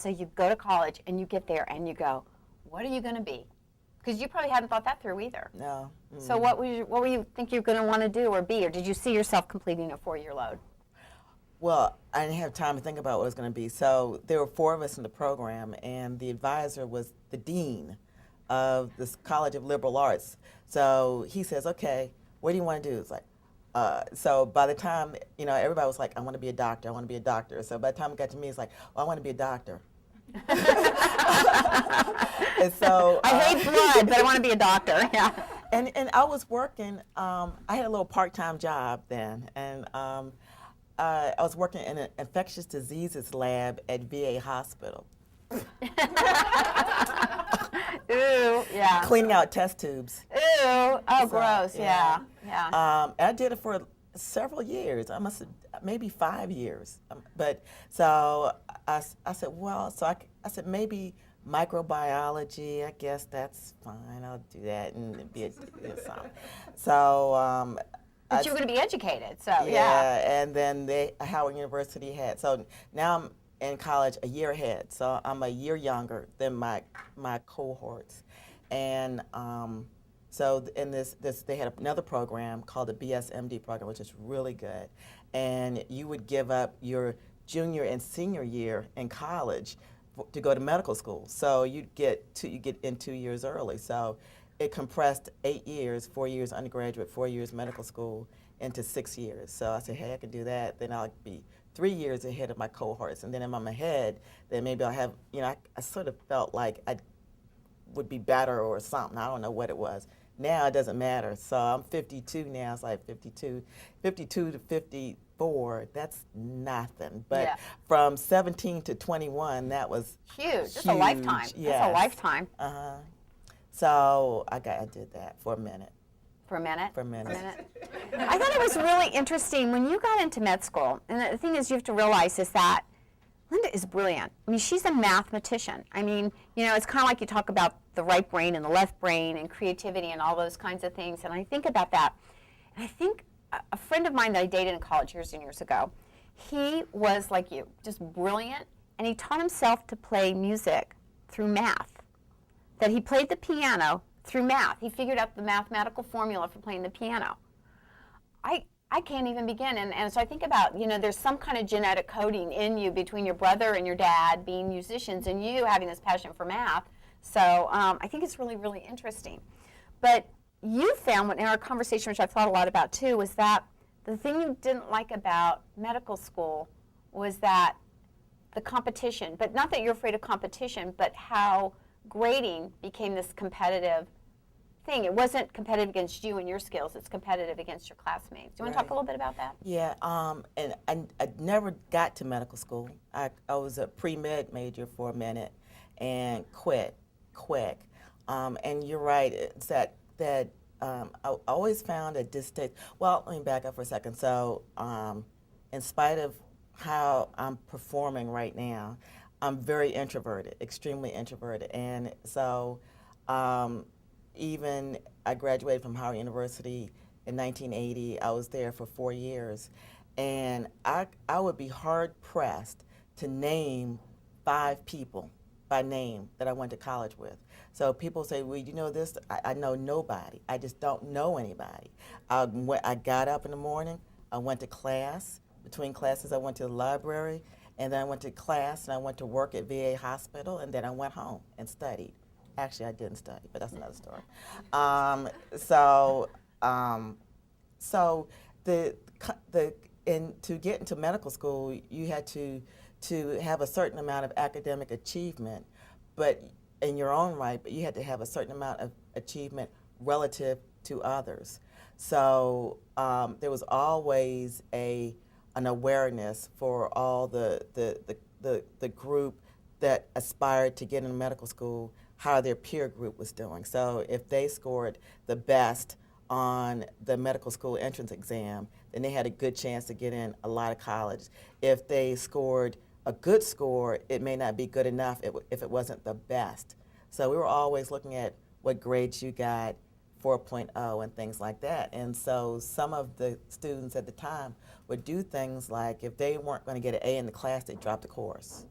so you go to college and you get there and you go, what are you going to be? Because you probably hadn't thought that through either. No. So what were you think you're going to want to do or be, or did you see yourself completing a 4-year load? Well, I didn't have time to think about what it was going to be. So there were 4 of us in the program, and the advisor was the dean of this College of Liberal Arts. So he says, okay, what do you want to do? It's like, so by the time, everybody was like, I want to be a doctor, I want to be a doctor. So by the time it got to me, it's like, oh, I want to be a doctor. And so I hate blood, but I want to be a doctor. Yeah. And I was working, I had a little part-time job then, and I was working in an infectious diseases lab at VA hospital. Ooh, yeah. Cleaning out test tubes. Ooh, oh, So, gross, yeah. I did it for several years. I must have, maybe 5 years. But so I said, well, so I said maybe microbiology. I guess that's fine. I'll do that and be a something. So. But you were going to be educated, so yeah. And then Howard University had. So now I'm in college a year ahead. So I'm a year younger than my cohorts, and so in this they had another program called the BSMD program, which is really good, and you would give up your junior and senior year in college to go to medical school. So you get in 2 years early. So it compressed 8 years, 4 years undergraduate, 4 years medical school into 6 years. So I said, hey, I can do that. Then I'll be 3 years ahead of my cohorts. And then if I'm ahead, then maybe I'll have, I sort of felt like I would be better or something. I don't know what it was. Now it doesn't matter. So I'm 52 now. It's like 52 to 54, that's nothing. But from 17 to 21, that was huge. That's a lifetime. Yes. That's a lifetime. So I did that for a minute. For a minute? For a minute. I thought it was really interesting when you got into med school, and the thing is you have to realize is that Linda is brilliant. I mean, she's a mathematician. I mean, it's kind of like you talk about the right brain and the left brain and creativity and all those kinds of things, and I think about that. And I think a friend of mine that I dated in college years and years ago, he was like you, just brilliant, and he taught himself to play music through math. That he played the piano through math. He figured out the mathematical formula for playing the piano. I can't even begin. And so I think about, there's some kind of genetic coding in you between your brother and your dad being musicians and you having this passion for math. So I think it's really, really interesting. But you found in our conversation, which I've thought a lot about too, was that the thing you didn't like about medical school was that the competition, but not that you're afraid of competition, but how grading became this competitive thing. It wasn't competitive against you and your skills, it's competitive against your classmates. Do you want to talk a little bit about that? Yeah, and I never got to medical school. I was a pre-med major for a minute and quit quick. And you're right, it's that I always found a distaste. Well, let me back up for a second. So in spite of how I'm performing right now, I'm very introverted, extremely introverted. And so even I graduated from Howard University in 1980. I was there for 4 years. And I would be hard pressed to name 5 people by name that I went to college with. So people say, well, you know this? I know nobody. I just don't know anybody. I got up in the morning, I went to class. Between classes, I went to the library, and then I went to class, and I went to work at VA hospital, and then I went home and studied. Actually, I didn't study, but that's another story. To get into medical school, you had to have a certain amount of academic achievement, but in your own right, but you had to have a certain amount of achievement relative to others. So there was always an awareness for all the group that aspired to get into medical school, how their peer group was doing. So if they scored the best on the medical school entrance exam, then they had a good chance to get in a lot of college. If they scored a good score, it may not be good enough if it wasn't the best. So we were always looking at what grades you got, 4.0 and things like that. And so some of the students at the time would do things like if they weren't going to get an A in the class, they'd drop the course.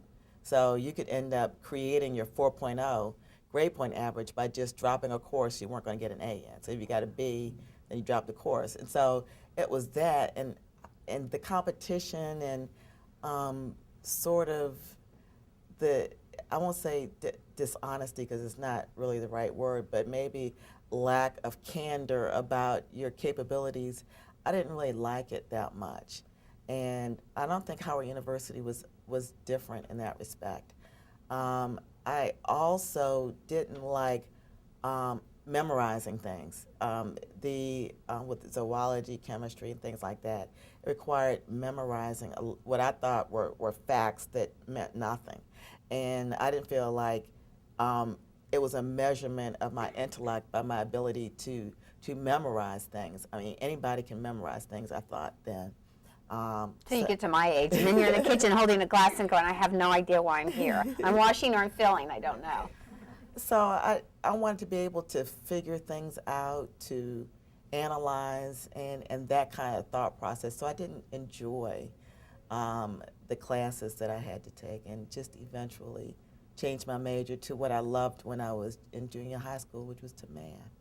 So you could end up creating your 4.0 grade point average by just dropping a course you weren't going to get an A in. So if you got a B, then you drop the course. And so it was that, and the competition and sort of the, I won't say dishonesty because it's not really the right word, but maybe lack of candor about your capabilities. I didn't really like it that much. And I don't think Howard University was different in that respect. I also didn't like memorizing things. With zoology, chemistry, and things like that, it required memorizing what I thought were facts that meant nothing. And I didn't feel like it was a measurement of my intellect by my ability to memorize things. I mean, anybody can memorize things, I thought then. Till you get to my age, and then you're in the kitchen holding a glass and going, I have no idea why I'm here. I'm washing or I'm filling, I don't know. So I wanted to be able to figure things out, to analyze, and that kind of thought process. So I didn't enjoy the classes that I had to take, and just eventually changed my major to what I loved when I was in junior high school, which was to math.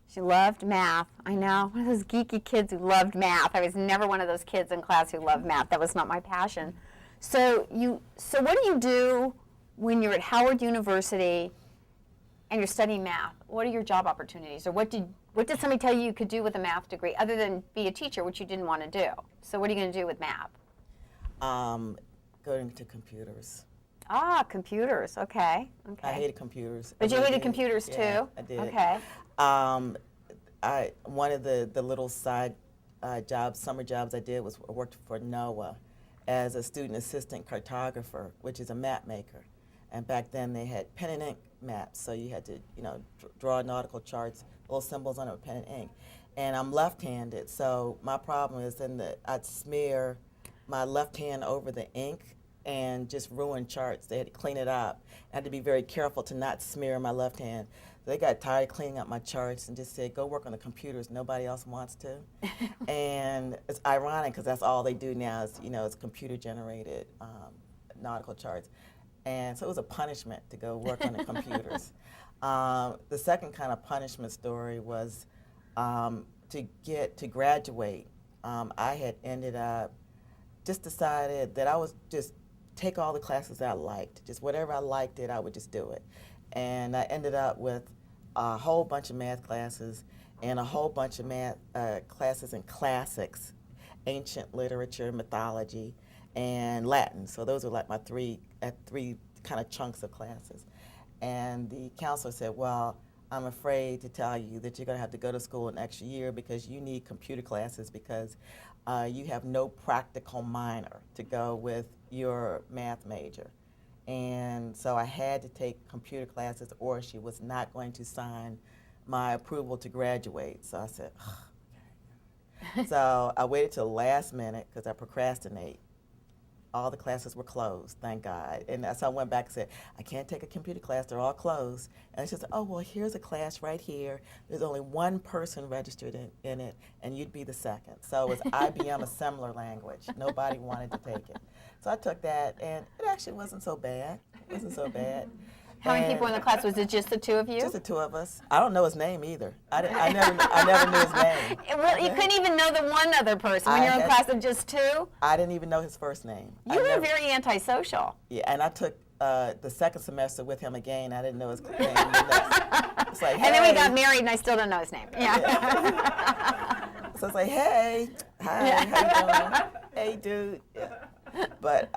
She loved math. I know, one of those geeky kids who loved math. I was never one of those kids in class who loved math. That was not my passion. So what do you do when you're at Howard University and you're studying math? What are your job opportunities, or what did somebody tell you could do with a math degree other than be a teacher, which you didn't want to do? So what are you going to do with math? Going to computers. Ah, computers. Okay. I hated computers. But you hated computers too? Yeah, I did. Okay. One of the little side jobs, summer jobs I did was I worked for NOAA as a student assistant cartographer, which is a map maker. And back then they had pen and ink maps, so you had to, draw nautical charts, little symbols on it with pen and ink. And I'm left-handed, so my problem is I'd smear my left hand over the ink and just ruin charts. They had to clean it up. I had to be very careful to not smear my left hand. So they got tired of cleaning up my charts and just said, go work on the computers. Nobody else wants to. And it's ironic because that's all they do now is, it's computer-generated nautical charts. And so it was a punishment to go work on the computers. The second kind of punishment story was to graduate. I had ended up just decided that I was just take all the classes that I liked. Just whatever I liked I would just do it. And I ended up with a whole bunch of math classes and a whole bunch of math classes in classics, ancient literature, mythology, and Latin. So those were like my three kind of chunks of classes. And the counselor said, well, I'm afraid to tell you that you're going to have to go to school an extra year because you need computer classes because you have no practical minor to go with your math major. And so I had to take computer classes or she was not going to sign my approval to graduate. So I said, oh, okay. So I waited till the last minute because I procrastinate. All the classes were closed, thank God. And so I went back and said, I can't take a computer class, they're all closed. And she said, oh, well, here's a class right here. There's only one person registered in it, and you'd be the second. So it was IBM assembler language. Nobody wanted to take it. So I took that, and it actually wasn't so bad. It wasn't so bad. How many people in the class? Was it just the two of you? Just the two of us. I don't know his name either. I never knew his name. Well, you couldn't even know the one other person when you're in a class of just two? I didn't even know his first name. You were very antisocial. Yeah, and I took the second semester with him again. I didn't know his name. It's like, hey. And then we got married, and I still don't know his name. Yeah. So it's like, hey, hi, how you doing? Hey, dude. Yeah. But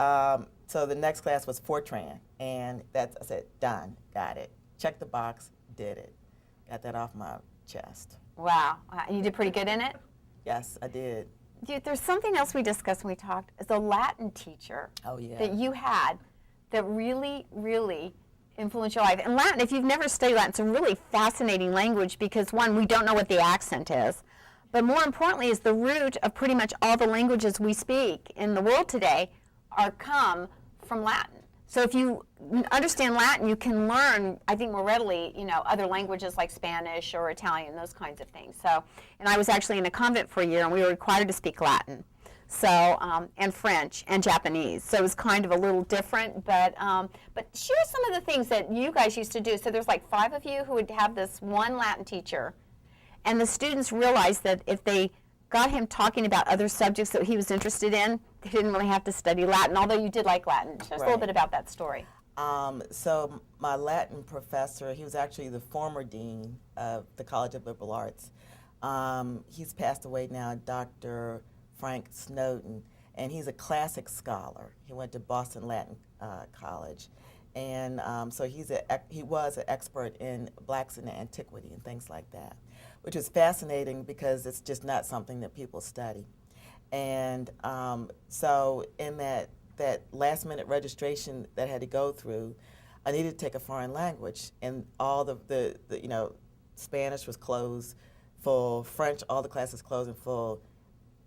so the next class was Fortran, and I said, done, got it. Check the box, did it. Got that off my chest. Wow, you did pretty good in it? Yes, I did. There's something else we discussed when we talked, is the Latin teacher that you had that really, really influenced your life. And Latin, if you've never studied Latin, it's a really fascinating language because, one, we don't know what the accent is, but more importantly is the root of pretty much all the languages we speak in the world today come from Latin. So if you understand Latin, you can learn, I think, more readily, other languages like Spanish or Italian, those kinds of things. So, and I was actually in a convent for a year, and we were required to speak Latin. So, and French and Japanese. So it was kind of a little different, but share some of the things that you guys used to do. So there's like 5 of you who would have this one Latin teacher, and the students realized that if they got him talking about other subjects that he was interested in, they didn't really have to study Latin, although you did like Latin. Tell us a little bit about that story. So my Latin professor, he was actually the former dean of the College of Liberal Arts. He's passed away now, Dr. Frank Snowden, and he's a classic scholar. He went to Boston Latin College, and so he was an expert in blacks in antiquity and things like that, which is fascinating because it's just not something that people study. And so in that last minute registration that I had to go through, I needed to take a foreign language, and all the Spanish was closed, full French, all the classes closed and full,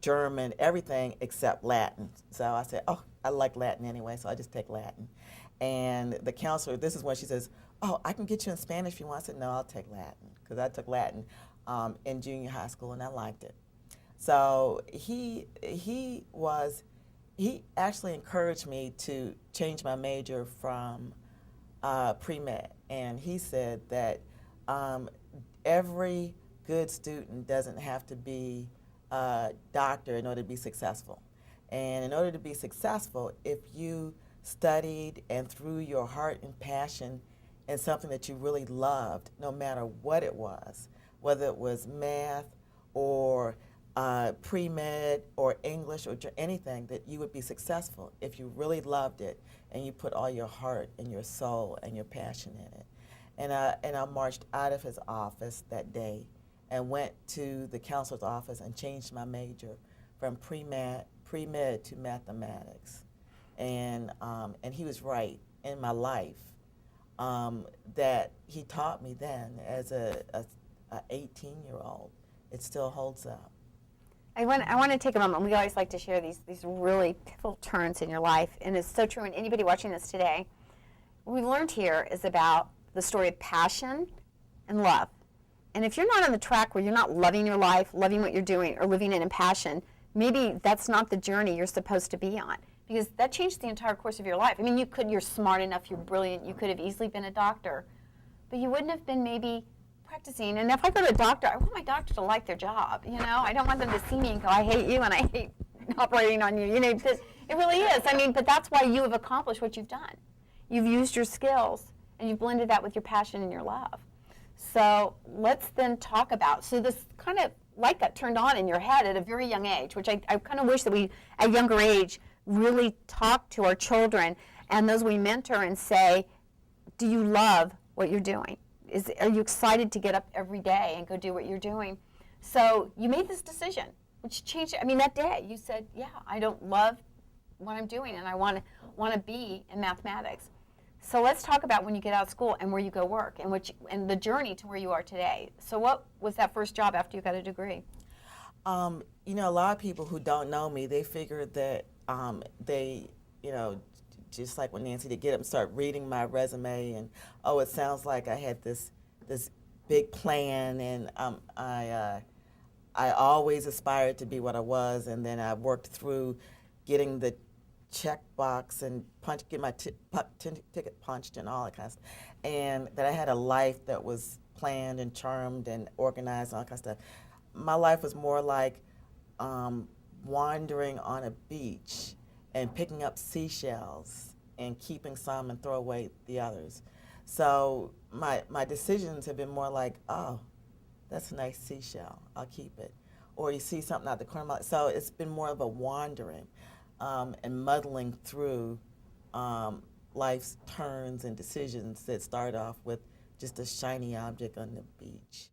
German, everything except Latin. So I said, oh, I like Latin anyway, so I just take Latin. And the counselor, this is when she says, oh, I can get you in Spanish if you want. I said, no, I'll take Latin, because I took Latin in junior high school and I liked it. So he actually encouraged me to change my major from pre-med, and he said that every good student doesn't have to be a doctor in order to be successful. And in order to be successful, if you studied and threw your heart and passion in something that you really loved, no matter what it was, whether it was math or pre-med or English or anything, that you would be successful if you really loved it and you put all your heart and your soul and your passion in it. And I marched out of his office that day and went to the counselor's office and changed my major from pre-med to mathematics. And he was right in my life, that he taught me then as a 18-year-old. It still holds up. I want to take a moment. We always like to share these really pivotal turns in your life, and it's so true. And anybody watching this today, what we learned here is about the story of passion and love. And if you're not on the track where you're not loving your life, loving what you're doing, or living it in passion, maybe that's not the journey you're supposed to be on, because that changed the entire course of your life. I mean, you're smart enough, you're brilliant, you could have easily been a doctor, but you wouldn't have been maybe practicing. And if I go to a doctor, I want my doctor to like their job, you know? I don't want them to see me and go, I hate you and I hate operating on you, you know, because it really is. I mean, but that's why you have accomplished what you've done. You've used your skills and you've blended that with your passion and your love. So let's then talk about, so this kind of light got turned on in your head at a very young age, which I kind of wish that we, at a younger age, really talk to our children and those we mentor and say, do you love what you're doing? Are you excited to get up every day and go do what you're doing? So you made this decision, which changed, I mean, that day you said, yeah, I don't love what I'm doing and I want to be in mathematics. So let's talk about when you get out of school and where you go work and the journey to where you are today. So what was that first job after you got a degree? You know, a lot of people who don't know me, they figure that they, you know, just like when Nancy, they get up and start reading my resume and, oh, it sounds like I had this big plan, and I always aspired to be what I was, and then I worked through getting the checkbox and get my ticket punched and all that kind of stuff, and that I had a life that was planned and charmed and organized and all that kind of stuff. My life was more like wandering on a beach and picking up seashells and keeping some and throw away the others. So my decisions have been more like, oh, that's a nice seashell, I'll keep it. Or you see something out the corner of my eye. So it's been more of a wandering and muddling through life's turns and decisions that start off with just a shiny object on the beach.